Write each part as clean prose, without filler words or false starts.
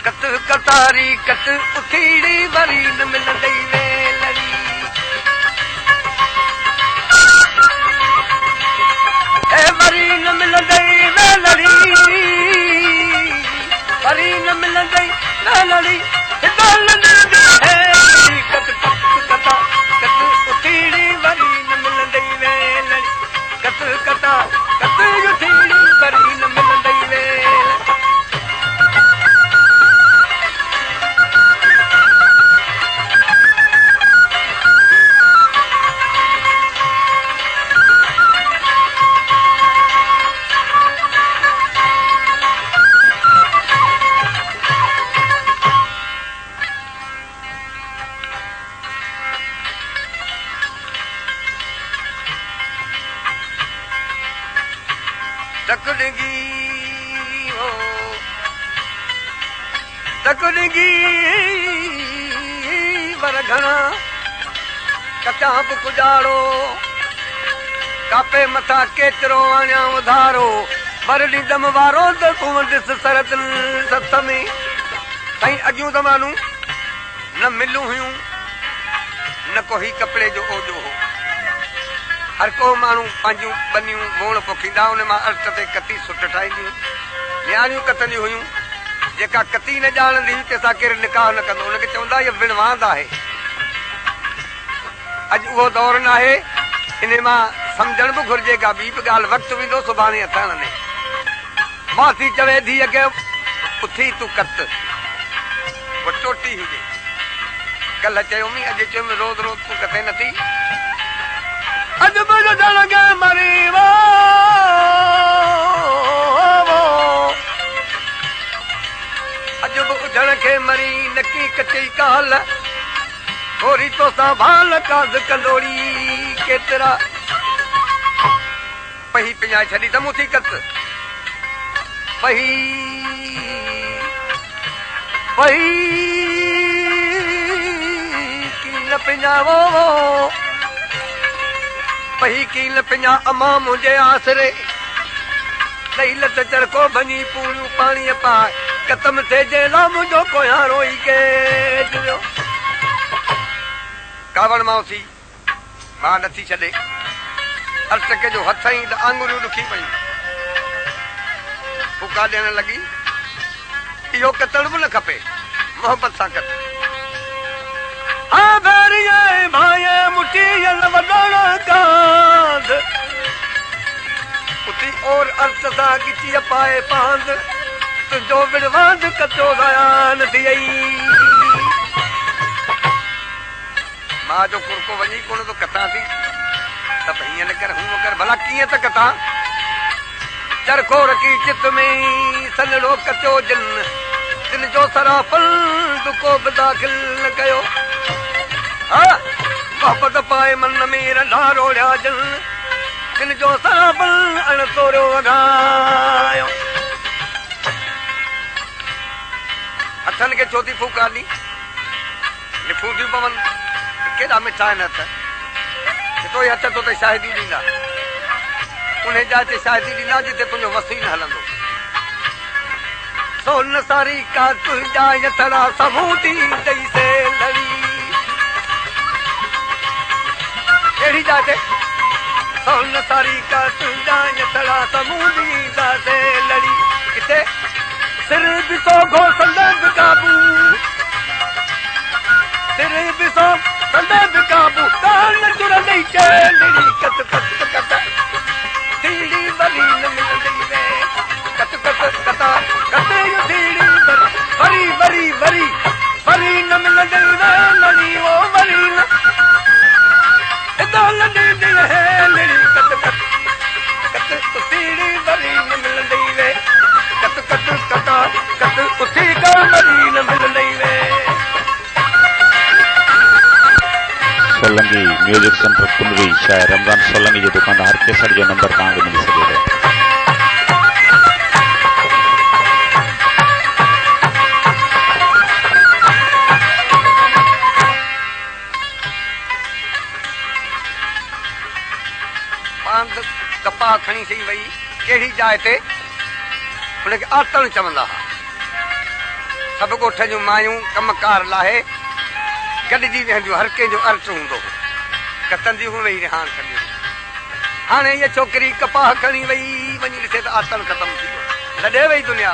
कत कतारी कत उथीड़ी वरी न मिलंदई वेलड़ी ए वरी न मिलंदई वेलड़ी वरी न मिलंदई वेलड़ी हिदल है कत कता कत उथीड़ी वरी न मिलंदई वेलड़ी कत कता कत उथीड़ी वरी न मिलंदई वेलड़ी तकड़गी वर घणा कचां बि गुजारो कापे मथां केतिरो आणियां उधारो वर ॾींदम वारो त तूं ॾिस सरद सत में साईं अॻियूं ज़मानूं न मिलूं हुयूं न को ही कपिड़े जो ओजो हो हर को माण्हू पंहिंजूं बनियूं बोण पोखींदा उन मां अर्थ ते कती सुट ठाहींदियूं न्याणियूं कतंदियूं हुयूं जेका कती न ॼाणंदी हुई तंहिंसां केरु निकाह न कंदो हुनखे चवंदा इहा विणवांद आहे अॼु उहो दौर न आहे इन मां सम्झण बि घुरिजे का ॿी बि ॻाल्हि वक़्तु वेंदो सुभाणे हथण में मासी चवे धीअ खे उथी तूं कत उहा टोटी हुजे कल्ह चयोमी अॼु चयोमी रोज़ रोज़ तूं कथे नथी अॼु बि ॼण खे मरी वो अॼु बि उजण खे मरी नकी कचई काल थोरी तोसां भाल काज़ कंदोड़ी केतिरा पही पिञाए छॾी त मूं थी कत पही पही कील पिञावो पही कील पिञा अमा मुंहिंजे आसरे ॾही लत चरको भञी पूरियूं पाणीअ पाए कतम थे जेला मुंहिंजो कोयां रोई के कावड़ माउसी मां नथी छॾे अर्चके जो हथ ई त आङुरियूं ॾुखी पयूं फुका ॾियण लॻी इहो कतण बि न खपे मोहबत सां कत हा भेरिये भाए मुठियल वॾण कांध उथी और अर्थ सां गिची पाए पांध तुंहिंजो विड़वांद कचो दयान थी मां जो कुरको वञी कोन तो कथा थी त हीअं न कर हूअं कर भला कीअं त कथा चरखो रखी चित में सनड़ो कचो जिन जो सराफल दुको बि दाख़िल न कयो हा मोहबत पाए मन में रंधा रोड़िया जिन जो सराफल अण तोरियो वधायो हथनि खे छो थी फूक ॾी निफूंदियूं पवनि केॾा मिठा आहिनि हथ तो हथ तो ते शाहिदी ॾींदा उन जाइ ते शाहिदी ॾींदा जिते तुंहिंजो वसी न हलंदो सोन सारी का तुंहिंजा यथड़ा समूदी ॾेई से लड़ी कहिड़ी जाइ ते सोन सारी का तुंहिंजा यथड़ा समूदी से लड़ी किथे सिर ॾिसो घोसंद काबू सिर ॾिसो संद काबू कान जुड़ंदई चेलड़ी कत कत कत थीड़ी वरी न मिलंदई वे कत कत कता कत यू थीड़ी वरी वरी वरी वरी न मिलंदई वे लड़ी वो वरी न इदाल ॾींदी है लड़ी कत कत कत थीड़ी वरी न मिलंदई वे कत कत कता कत उथी कर वरी न मिलंदई वे सोलंगी म्यूजिक सेंटर कुंडरी शायर रमजान सोलंगी जो दुकान हर केसर जो नंबर तव्हांखे मिली सघे थो कपा खणी थी वई कहिड़ी जाइ ते हुनखे आतण चवंदा हुआ सभु ॻोठ जूं मायूं कमकार लाहे गॾिजी वेहंदियूं, हर कंहिंजो अर्थ हूंदो, कतंदियूं वेही रिहान कंदियूं। हाणे इहा छोकिरी कपाह खणी वई, वञी ॾिसे त आतल ख़तमु थी वियो, लॾे वई दुनिया।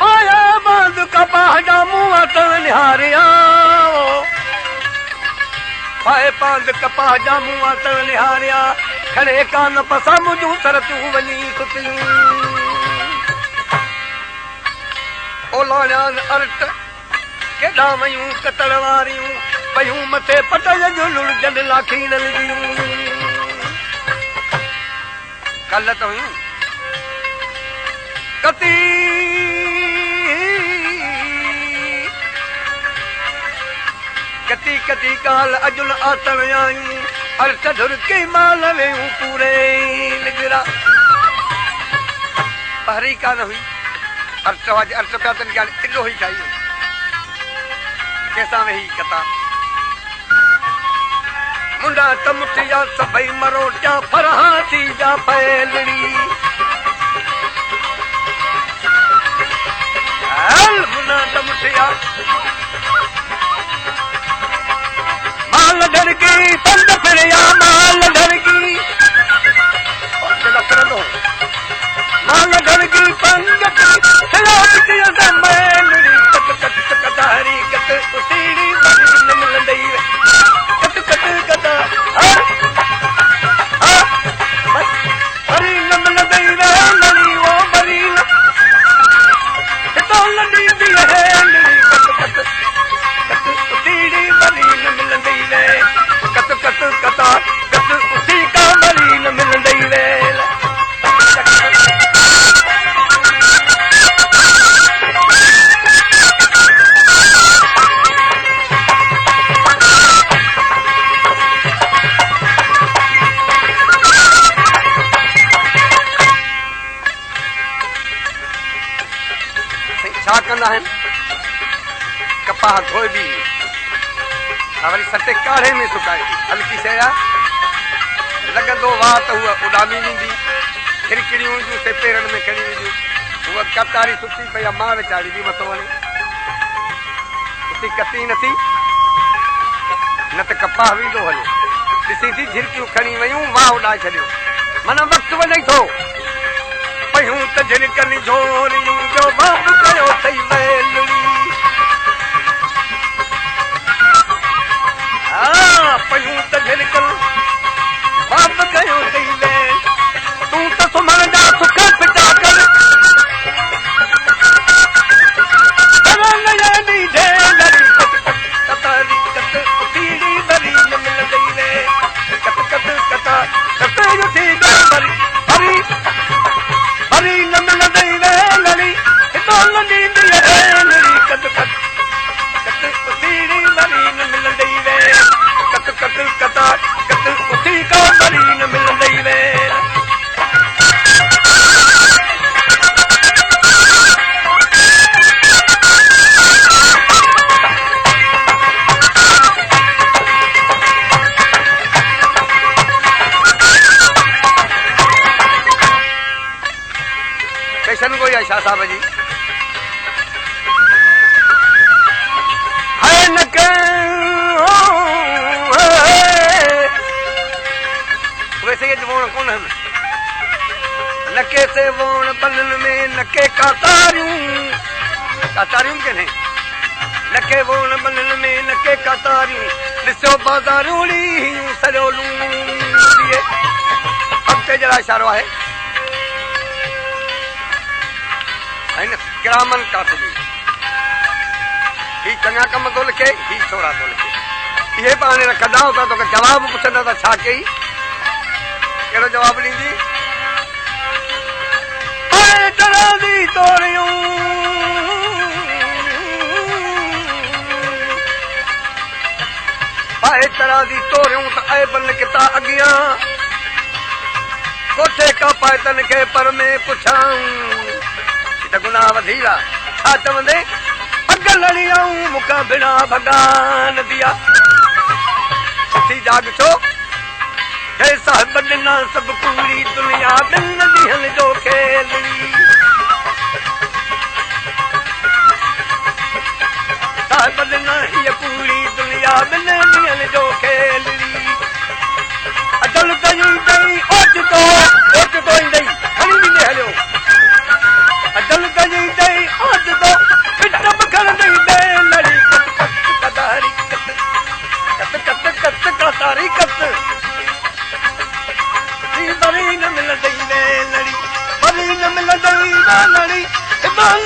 आया बांध कपाह जा मुंहं अतल निहारिया, पाए बांध कपाह जा मुंहं अतल निहारिया, खणे कान पसा मुंहिंजूं सरतियूं वञी सुतियूं। ओलाण्यान अर्थ केॾां वयूं कतल वारियूं, पयूं मथे पटल जो लुड़जन लाखी न लिजियूं। कल त हुयूं कती कती कती काल अजुल आतल आयूं, अर्थ ढुरके माल वेयूं पूरे निगरा। पहरी कान हुई अर्थ अर्थ पिया तन ज्ञान इलो ही चाहिए कैसा वही कथा। मुंडा तमुठिया सभई मरोटिया फरहा थी जा फैलड़ी, मुंडा तमुठिया माल डरगी पंद फिरिया, माल डरगी माल डरगी पंद हरी कत उसीड़ी न मिलंदई, कत कत कता हरी न मिलंदई नली वो बरी तो लंडी दी है नली, कत कत कत उसीड़ी बरी न मिलंदई वे, कत कत कता कत उसी का बरी न मिलंदई वे। छा कंदा आहिनि, कपाह धोइबी वरी सटे काढ़े में सुकाइबी, हल्की शइ आहे, लॻंदो वाह त उहा उॾामी वेंदी, खिड़किड़ियूं जूं से पेरनि में खणी वेंदियूं, उहा कतारी सुठी पई आहे, मां विचारी बि मथो वञे उती कती नथी, न त कपाह वेंदो हले। ॾिसी थी झिरकियूं खणी वयूं, वाह उॾाए छॾियो, माना वक़्तु वञे थो। पयूं त झिरकनि झोरियूं जो बाप कयो अथई वेलड़ी, पयूं त झिरकनि बाप कयो अथई वेल, तूं त सुम्हण जा सुख पिटा कर, उतीड़ी भरी न मिलंदई वे, कत कत कता कत भरी हरी न मिलंदई वे नली, हितो लंडी दी है नली, कत कत कत उसीड़ी भरी न मिलंदई वे, कत कत कता कत उसी का भरी न मिलंदई वे। पेशन कोई है शाह साहब जी, है न के वैसे ये वोण कौन है, नके से वोण बनन में नके कातारियूं, कातारियूं के नहीं, नके वोण बनन में नके कातारियूं, ॾिसो बाज़ारूं सॼो लूं, अॻिते जरा इशारो आहे किरामन कातिबी, ही चङा कम थो लिखे, ही छोरा थो लिखे, इहे पाण रखंदा त तोखे जवाब पुछंदा त छा कई, कहिड़ो जवाब ॾींदी, तरादी तोरियूं पाए तरादी तोरियूं त ऐबन किता अॻियां, कोठे का पाइतन खे पर में पुछाऊं, गुनाह वधी विया, छा चवंदे अग लड़ी आऊं मूंखां बिना भॻान दिया, उथी जाग छो हे साहिब ॾिना सभु पूरी दुनिया ॿिनि ॾींहंनि जो खेलड़ी,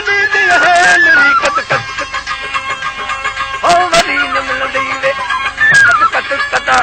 जवानी दी है लड़ी कत कत ओ वरी न मिलदी वे कत कत कता